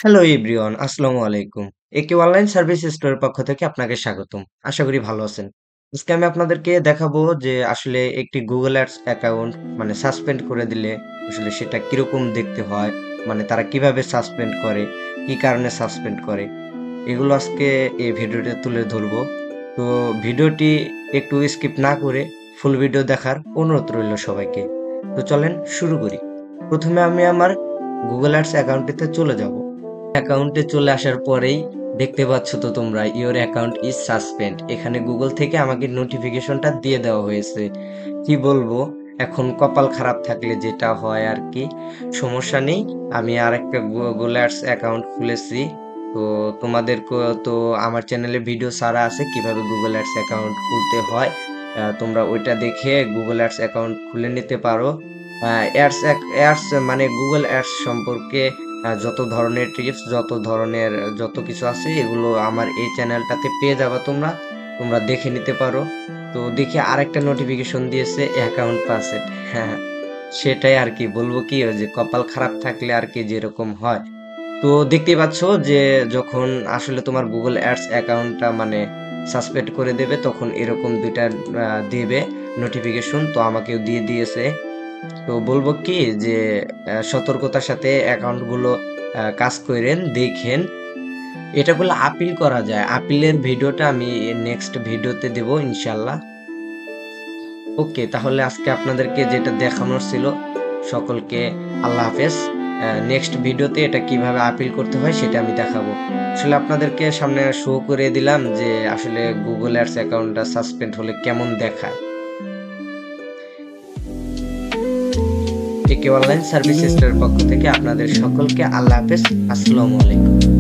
Hello everyone, আসসালামু আলাইকুম। একে অনলাইন সার্ভিস স্টোরের পক্ষ থেকে আপনাকে স্বাগতম। আশা করি ভালো আছেন। আজকে আমি আপনাদেরকে দেখাবো যে আসলে একটি গুগল অ্যাডস অ্যাকাউন্ট মানে সাসপেন্ড করে দিলে আসলে সেটা কিরকম দেখতে হয়, মানে তারা কিভাবে সাসপেন্ড করে, কি কারণে সাসপেন্ড করে, এগুলো আজকে এই ভিডিওতে তুলে ধরবো। তো ভিডিওটি একটু স্কিপ না করে ফুল ভিডিও দেখার অনুরোধ রইল সবাইকে। তো চলেন শুরু করি। প্রথমে আমি আমার গুগল অ্যাডস অ্যাকাউন্টটিতে চলে যাব। অ্যাকাউন্টে চলে আসার পরেই দেখতে পাচ্ছ তো তোমরা ইওর অ্যাকাউন্ট ইজ সাসপেন্ড, এখানে গুগল থেকে আমাকে নোটিফিকেশনটা দিয়ে দেওয়া হয়েছে। কি বলবো, এখন কপাল খারাপ থাকলে যেটা হয় আর কি, সমস্যা নেই। আমি আর একটা গুগল অ্যাডস অ্যাকাউন্ট খুলেছি। তো তো আমার চ্যানেলে ভিডিও ছাড়া আছে কিভাবে গুগল অ্যাডস অ্যাকাউন্ট খুলতে হয়। তোমরা ওইটা দেখে গুগল অ্যাডস অ্যাকাউন্ট খুলে নিতে পারো। অ্যাডস অ্যাডস মানে গুগল অ্যাডস সম্পর্কে যত ধরনের টিপস, যত কিছু আছে এগুলো আমার এই চ্যানেলটাতে পেয়ে যাবে তোমরা। তোমরা দেখে নিতে পারো। তো দেখি আরেকটা নোটিফিকেশন দিয়েছে অ্যাকাউন্ট পাসেড। হ্যাঁ, সেটাই আর কি বলবো, কি ওই যে কপাল খারাপ থাকলে আর কি যেরকম হয়। তো দেখতেই পাচ্ছ যে যখন আসলে তোমার গুগল অ্যাডস অ্যাকাউন্টটা মানে সাসপেন্ড করে দেবে তখন এরকম দুইটা দেবে নোটিফিকেশন। তো আমাকেও দিয়ে দিয়েছে। তো বলবো কি যে সতর্কতার সাথে অ্যাকাউন্ট গুলো কাজ করেন, দেখেন। এটা করলে আপিল করা যায়। আপিলের ভিডিওটা আমি নেক্সট ভিডিওতে দেব ইনশাল্লাহ। ওকে, তাহলে আজকে আপনাদেরকে যেটা দেখানোর ছিল, সকলকে আল্লাহ হাফেজ। নেক্সট ভিডিওতে এটা কিভাবে আপিল করতে হয় সেটা আমি দেখাবো। আসলে আপনাদেরকে সামনে শো করে দিলাম যে আসলে গুগল অ্যাডস অ্যাকাউন্টটা সাসপেন্ড হলে কেমন দেখায়। একে অনলাইন সার্ভিস স্টোরের পক্ষ থেকে আপনাদের সকলকে আল্লাহ হাফেজ। আসসালামু আলাইকুম।